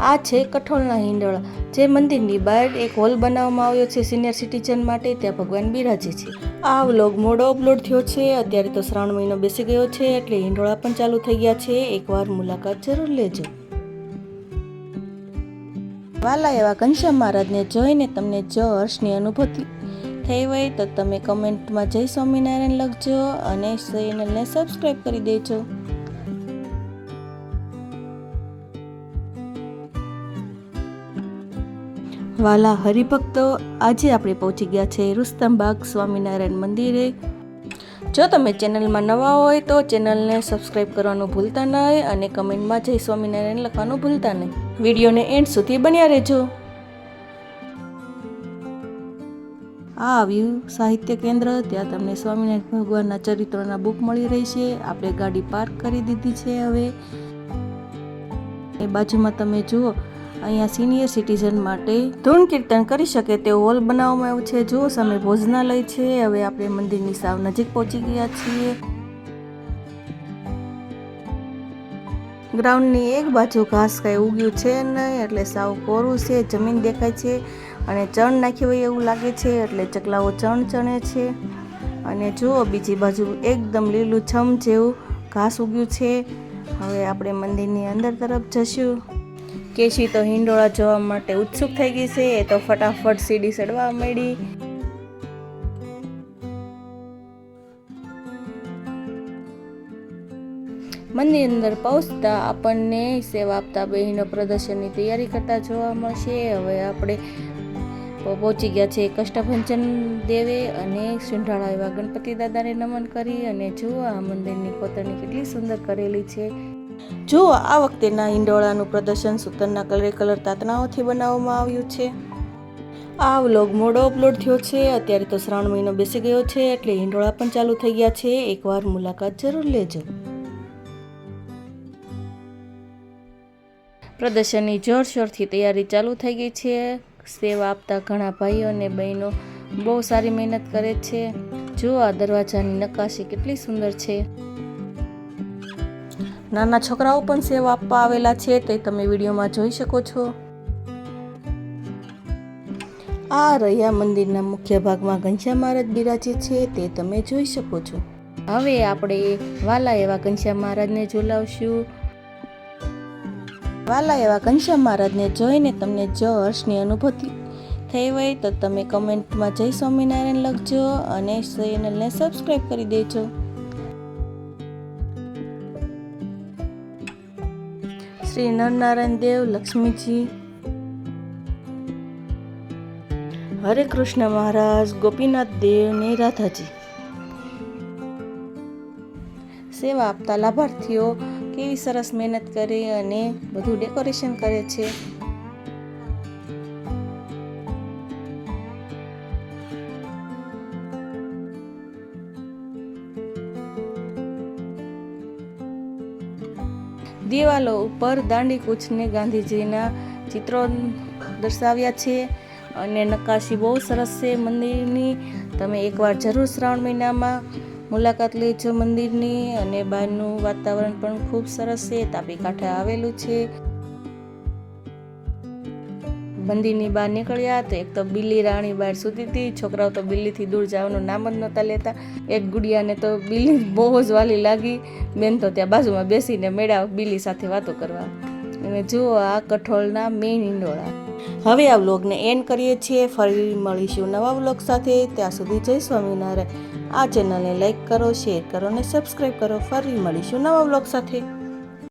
આ છે કઠોળના હિંડોળા, જે મંદિરની બહાર એક હોલ બનાવવામાં આવ્યો છે સિનિયર સિટીઝન માટે. ત્યાં ભગવાન બિરાજે છે. આ વ્લોગ મોડો અપલોડ થયો છે. અત્યારે તો શ્રાવણ મહિનો બેસી ગયો છે, એટલે હિંડોળા પણ ચાલુ થઈ ગયા છે. એકવાર મુલાકાત જરૂર લેજો. વાલા એવા ઘનશ્યામ મહારાજને જોઈને તમને જો હર્ષની અનુભૂતિ થઈ હોય તો તમે કમેન્ટમાં જય સ્વામિનારાયણ લખજો અને ચેનલને સબસ્ક્રાઈબ કરી દેજો. વાલા હરિભક્તો, આજે આપણે પહોંચી ગયા છે રુસ્તમબાગ સ્વામિનારાયણ મંદિરે. જો તમે ચેનલમાં નવા હોય તો ચેનલને સબસ્ક્રાઈબ કરવાનું ભૂલતા નહીં અને કમેન્ટમાં જય સ્વામિનારાયણ લખવાનું ભૂલતા નહીં. વિડીયોને એન્ડ સુધી બન્યા રહેજો. આ આવ્યું સાહિત્ય કેન્દ્ર. ત્યાં તમને સ્વામિનારાયણ ભગવાનના ચરિત્રોના બુક મળી રહી છે. આપણે ગાડી પાર્ક કરી દીધી છે. હવે એ બાજુમાં તમે જુઓ, અહીંયા સિનિયર સિટીઝન માટે ધૂન કીર્તન કરી શકે તેવો હોલ બનાવવામાં આવ્યો છે. જુઓ સામે ભોજનાલય છે. હવે આપણે મંદિરની સાવ નજીક પહોંચી ગયા છીએ. ગ્રાઉન્ડની એક બાજુ ઘાસ કાંઈ ઉગ્યું છે નહીં, એટલે સાવ કોરું છે. જમીન દેખાય છે અને ચણ નાખ્યું હોય એવું લાગે છે, એટલે ચકલાઓ ચણ ચણે છે. અને જુઓ બીજી બાજુ એકદમ લીલું છમ જેવું ઘાસ ઉગ્યું છે. હવે આપણે મંદિરની અંદર તરફ જશું. કેશી તો હિંડોળા જોવા માટે ઉત્સુક થઈ ગઈ છે. એ તો ફટાફટ સીડી ચડવા માંડી. મંદિર અંદર પહોંચતા આપણને સેવા આપતા બહેનો પ્રદર્શનની તૈયારી કરતા જોવા મળશે. હવે આપણે પહોંચી ગયા છે કષ્ટભંજન દેવે અને સુંઢાળા એવા ગણપતિ દાદાને નમન કરી. અને જુઓ આ મંદિરની કોતરણી કેટલી સુંદર કરેલી છે. જો આ વખતેના હિંડોળાનું પ્રદર્શન સૂતરના કલર તાતણાઓથી બનાવવામાં આવ્યું છે. આ વ્લોગ મોડો અપલોડ થયો છે. અત્યારે તો શ્રાવણ મહિનો બેસી ગયો છે, એટલે હિંડોળા પણ ચાલુ થઈ ગયા છે. એકવાર મુલાકાત જરૂર લેજો. પ્રદર્શનની જોરશોરથી તૈયારી ચાલુ થઈ ગઈ છે. સેવા આપતા ઘણા ભાઈઓ અને બહેનો બહુ સારી મહેનત કરે છે. જો આ દરવાજાની નકાશી કેટલી સુંદર છે. નાના છોકરાઓ પણ સેવા આપવા આવેલા છે, તે તમે વિડીયોમાં જોઈ શકો છો. આ રહ્યા મંદિરના મુખ્ય ભાગમાં ઘનશ્યામ મહારાજ બિરાજે છે, તે તમે જોઈ શકો છો. હવે આપણે વાલા એવા ઘનશ્યામ મહારાજને ઝુલાવશું. વાલા એવા ઘનશ્યામ મહારાજને જોઈને તમને જો હર્ષની અનુભૂતિ થઈ હોય તો તમે કમેન્ટમાં જય સ્વામિનારાયણ લખજો અને ચેનલને સબસ્ક્રાઈબ કરી દેજો. શ્રી નરનારાયણ દેવ, લક્ષ્મીજી, હરે કૃષ્ણ મહારાજ, ગોપીનાથ દેવ ને રાધાજી. સેવા આપતા લાભાર્થીઓ કેવી સરસ મહેનત કરે અને બધું ડેકોરેશન કરે છે. દિવાલો ઉપર દાંડી કૂચને ગાંધીજીના ચિત્રો દર્શાવ્યા છે અને નકાશી બહુ સરસ છે મંદિરની. તમે એકવાર જરૂર શ્રાવણ મહિનામાં મુલાકાત લેજો મંદિરની. અને બહારનું વાતાવરણ પણ ખૂબ સરસ છે. તાપી કાંઠે આવેલું છે. મંદિરની બહાર નીકળ્યા તો એક તો બિલ્લી રાણી બહાર સૂતી હતી. છોકરાઓ તો બિલ્લીથી દૂર જવાનું નામ જ નહોતા લેતા. એક ગુડિયાને તો બિલ્લી બહુ જ વાલી લાગી. બેન તો ત્યાં બાજુમાં બેસીને મેળા બિલ્લી સાથે વાતો કરવા. અને જુઓ આ કઠોળના મેઇન હિંડોળા. હવે આ વ્લોગને એન્ડ કરીએ છીએ. ફરી મળીશું નવા વ્લોગ સાથે. ત્યાં સુધી જય સ્વામિનારાયણ. આ ચેનલને લાઈક કરો, શેર કરો અને સબસ્ક્રાઈબ કરો. ફરી મળીશું નવા વ્લોગ સાથે.